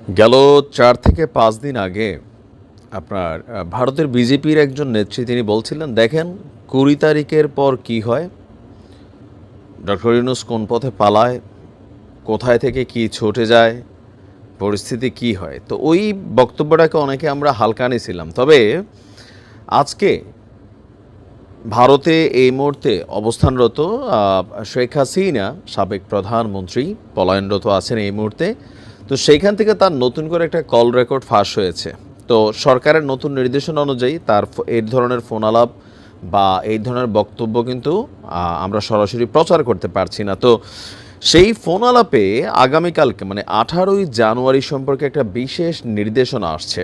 গেল ৪ থেকে ৫ দিন আগে আপনার ভারতের বিজেপির একজন নেত্রী তিনি বলছিলেন, দেখেন ২০ তারিখের পর কি হয়, ডক্টর ইউনূস কোন পথে পালায়, কোথায় থেকে কি ছুটে যায়, পরিস্থিতি কি হয়। তো ওই বক্তব্যটাকে অনেকে আমরা হালকা নিয়েছিলাম। তবে আজকে ভারতে এই মুহূর্তে অবস্থানরত শেখ হাসিনা, সাবেক প্রধানমন্ত্রী, পলায়নরত আছেন এই মুহূর্তে। তো সেইখান থেকে তার নতুন করে একটা কল রেকর্ড ফাঁস হয়েছে। তো সরকারের নতুন নির্দেশনা অনুযায়ী তার এই ধরনের ফোন আলাপ বা এই ধরনের বক্তব্য কিন্তু আমরা সরাসরি প্রচার করতে পারছি না। তো সেই ফোন আলাপে আগামীকালকে মানে ১৮ই জানুয়ারি সম্পর্কে একটা বিশেষ নির্দেশনা আসছে।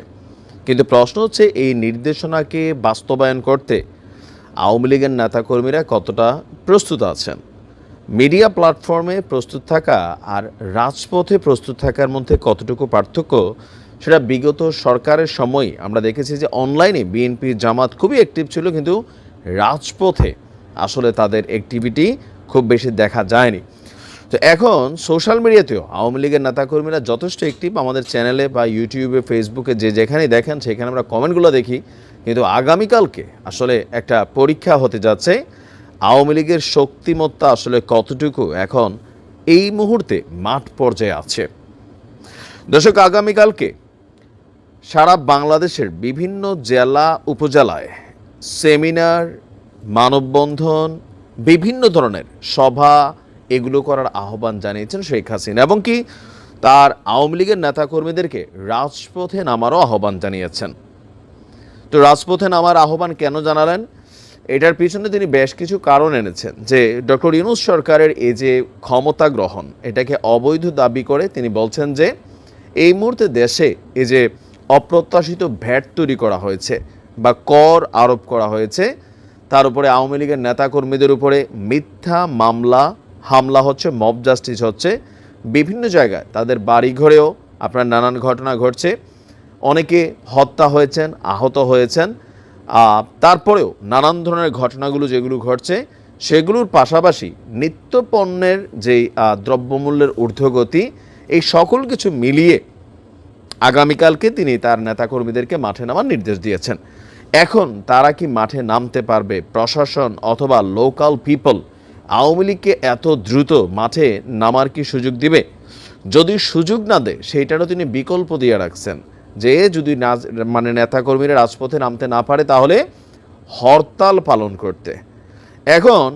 কিন্তু প্রশ্ন হচ্ছে, এই নির্দেশনাকে বাস্তবায়ন করতে আওয়ামী লীগের নেতাকর্মীরা কতটা প্রস্তুত আছেন। মিডিয়া প্ল্যাটফর্মে প্রস্তুত থাকা আর রাজপথে প্রস্তুত থাকার মধ্যে কতটুকু পার্থক্য, সেটা বিগত সরকারের সময় আমরা দেখেছি যে অনলাইনে বিএনপি জামাত খুবই অ্যাক্টিভ ছিল, কিন্তু রাজপথে আসলে তাদের অ্যাক্টিভিটি খুব বেশি দেখা যায়নি। তো এখন সোশ্যাল মিডিয়াতেও আওয়ামী লীগের নেতাকর্মীরা যথেষ্ট অ্যাক্টিভ। আমাদের চ্যানেলে বা ইউটিউবে, ফেসবুকে যে যেখানেই দেখেন সেখানে আমরা কমেন্টগুলো দেখি। কিন্তু আগামীকালকে আসলে একটা পরীক্ষা হতে যাচ্ছে, আওয়ামী লীগের শক্তিমত্তা আসলে কতটুকু এখন এই মুহূর্তে মাঠ পর্যায়ে আছে। দর্শক, আগামীকালকে সারা বাংলাদেশের বিভিন্ন জেলা উপজেলায় সেমিনার, মানববন্ধন, বিভিন্ন ধরনের সভা এগুলো করার আহ্বান জানিয়েছেন শেখ হাসিনা, এবং কি তার আওয়ামী লীগের নেতাকর্মীদেরকে রাজপথে নামারও আহ্বান জানিয়েছেন। তো রাজপথে নামার আহ্বান কেন জানালেন? এটার পিছনে তিনি বেশ কিছু কারণ এনেছেন। যে ডক্টর ইউনূস সরকারের এই যে ক্ষমতা গ্রহণ, এটাকে অবৈধ দাবি করে তিনি বলছেন যে এই মুহূর্তে দেশে এই যে অপ্রত্যাশিত ভ্যাট তৈরি করা হয়েছে বা কর আরোপ করা হয়েছে, তার উপরে আওয়ামী লীগের নেতাকর্মীদের উপরে মিথ্যা মামলা হামলা হচ্ছে, মব জাস্টিস হচ্ছে, বিভিন্ন জায়গায় তাদের বাড়িঘরেও আপনার নানান ঘটনা ঘটছে, অনেকে হত্যা হয়েছেন, আহত হয়েছেন। তারপরেও নানান ধরনের ঘটনাগুলো যেগুলো ঘটছে, সেগুলোর পাশাপাশি নিত্য পণ্যের যেই দ্রব্যমূল্যের ঊর্ধ্বগতি, এই সকল কিছু মিলিয়ে আগামীকালকে তিনি তার নেতাকর্মীদেরকে মাঠে নামার নির্দেশ দিয়েছেন। এখন তারা কি মাঠে নামতে পারবে? প্রশাসন অথবা লোকাল পিপল আওয়ামী লীগকে এত দ্রুত মাঠে নামার কি সুযোগ দিবে? যদি সুযোগ না দেয়, সেইটারও তিনি বিকল্প দিয়ে রাখছেন যে যদি না মানে নেতাকর্মীরা রাজপথে নামতে না পারে, তাহলে হরতাল পালন করতে। এখন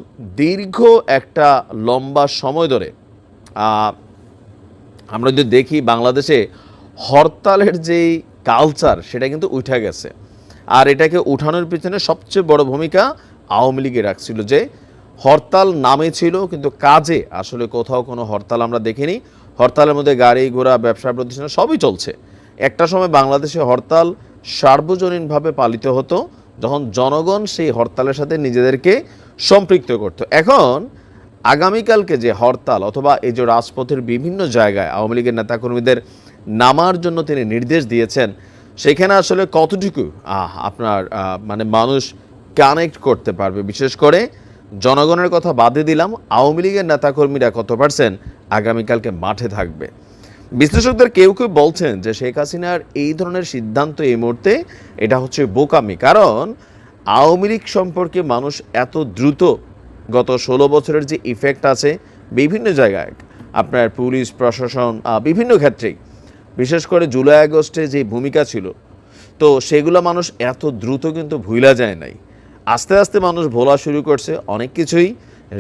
দীর্ঘ একটা লম্বা সময় ধরে আমরা যদি দেখি, বাংলাদেশে হরতালের যেই কালচার সেটা কিন্তু উঠে গেছে। আর এটাকে উঠানোর পিছনে সবচেয়ে বড় ভূমিকা আওয়ামী লীগে রাখছিল, যে হরতাল নামে ছিল কিন্তু কাজে আসলে কোথাও কোনো হরতাল আমরা দেখিনি। হরতালের মধ্যে গাড়ি ঘোড়া, ব্যবসা প্রতিষ্ঠান সবই চলছে। একটা সময় বাংলাদেশে হরতাল সার্বজনীনভাবে পালিত হতো, যখন জনগণ সেই হরতালের সাথে নিজেদেরকে সম্পৃক্ত করত। এখন আগামীকালকে যে হরতাল অথবা এই যে রাজপথের বিভিন্ন জায়গায় আওয়ামী লীগের নেতাকর্মীদের নামার জন্য তিনি নির্দেশ দিয়েছেন, সেখানে আসলে কতটুকু আপনার মানে মানুষ কানেক্ট করতে পারবে? বিশেষ করে জনগণের কথা বাদে দিলাম, আওয়ামী লীগের নেতাকর্মীরা কত পার্সেন্ট আগামীকালকে মাঠে থাকবে? বিশ্লেষকদের কেউ কেউ বলছেন যে শেখ হাসিনার এই ধরনের সিদ্ধান্ত এই মুহূর্তে এটা হচ্ছে বোকামি। কারণ আওয়ামী লীগ সম্পর্কে মানুষ এত দ্রুত গত 16 বছরের যে ইফেক্ট আছে বিভিন্ন জায়গায়, আপনার পুলিশ প্রশাসন বিভিন্ন ক্ষেত্রেই, বিশেষ করে জুলাই আগস্টে যে ভূমিকা ছিল, তো সেগুলো মানুষ এত দ্রুত কিন্তু ভুলা যায় নাই। আস্তে আস্তে মানুষ ভোলা শুরু করছে অনেক কিছুই।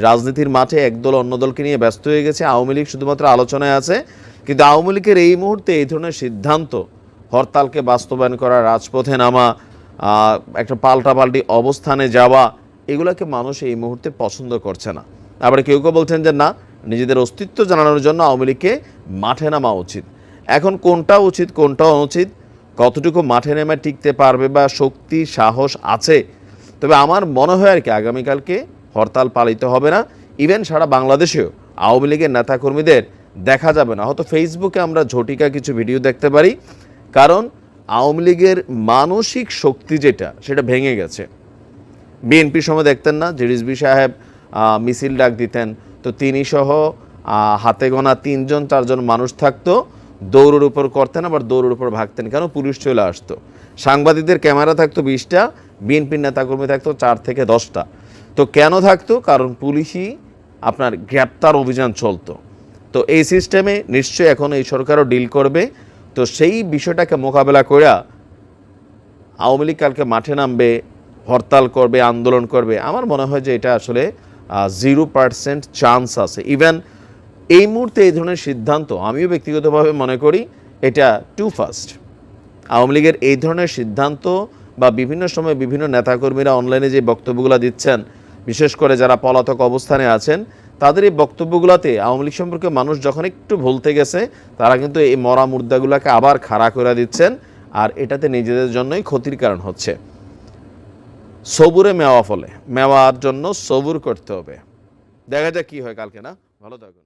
রাজনীতির মাঠে একদল অন্য দলকে নিয়ে ব্যস্ত হয়ে গেছে, আওয়ামী লীগ শুধুমাত্র আলোচনায় আছে। কিন্তু আওয়ামী লীগের এই মুহূর্তে এই ধরনের সিদ্ধান্ত, হরতালকে বাস্তবায়ন করা, রাজপথে নামা, একটা পাল্টাপাল্টি অবস্থানে যাওয়া, এগুলোকে মানুষ এই মুহূর্তে পছন্দ করছে না। আবার কেউ কেউ বলছেন যে না, নিজেদের অস্তিত্ব জানানোর জন্য আওয়ামী লীগকে মাঠে নামা উচিত। এখন কোনটা উচিত কোনটা অনুচিত, কতটুকু মাঠে নেমে টিকতে পারবে বা শক্তি সাহস আছে? তবে আমার মনে হয় আর কি আগামীকালকে হরতাল পালিত হবে না। ইভেন সারা বাংলাদেশেও আওয়ামী লীগের নেতাকর্মীদের দেখা যাবে না। হয়তো ফেসবুকে আমরা ঝটিকা কিছু ভিডিও দেখতে পারি, কারণ আওয়ামী লীগের মানসিক শক্তি যেটা, সেটা ভেঙে গেছে। বিএনপির সময় দেখতেন না যে রিজভী সাহেব মিছিল ডাক দিতেন, তো তিনি সহ হাতে গোনা 3-4জন মানুষ থাকতো, দৌড়ের উপর করতেন, আবার দৌড়ের উপর ভাগতেন। কেন? পুলিশ চলে আসতো। সাংবাদিকদের ক্যামেরা থাকতো 20টা, বিএনপির নেতাকর্মী থাকতো 4 থেকে 10টা। তো কেন থাকতো? কারণ পুলিশই আপনার গ্রেপ্তার অভিযান চলতো। তো এই সিস্টেমে নিশ্চয়ই এখন এই সরকারও ডিল করবে। তো সেই বিষয়টাকে মোকাবেলা করে আওয়ামী লীগ কালকে মাঠে নামবে, হরতাল করবে, আন্দোলন করবে। আমার মনে হয় যে এটা আসলে 0% চান্স আছে। ইভেন এই মুহূর্তে এই ধরনের সিদ্ধান্ত আমিও ব্যক্তিগতভাবে মনে করি এটা টু ফাস্ট। আওয়ামী লীগের এই ধরনের সিদ্ধান্ত বা বিভিন্ন সময় বিভিন্ন নেতাকর্মীরা অনলাইনে যে বক্তব্যগুলো দিচ্ছেন, বিশেষ করে যারা পলাতক অবস্থানে আছেন, তাদের এই বক্তব্যগুলোতে আওয়ামী লীগ সম্পর্কে মানুষ যখন একটু ভুলতে গেছে, তারা কিন্তু এই মরা মুর্দাগুলোকে আবার খাড়া করে দিচ্ছেন, আর এটাতে নিজেদের জন্যই ক্ষতির কারণ হচ্ছে। সবুরে মেওয়া ফলে, মেওয়ার জন্য সবুর করতে হবে। দেখা যাক কী হয় কালকে। না, ভালো থাকুন।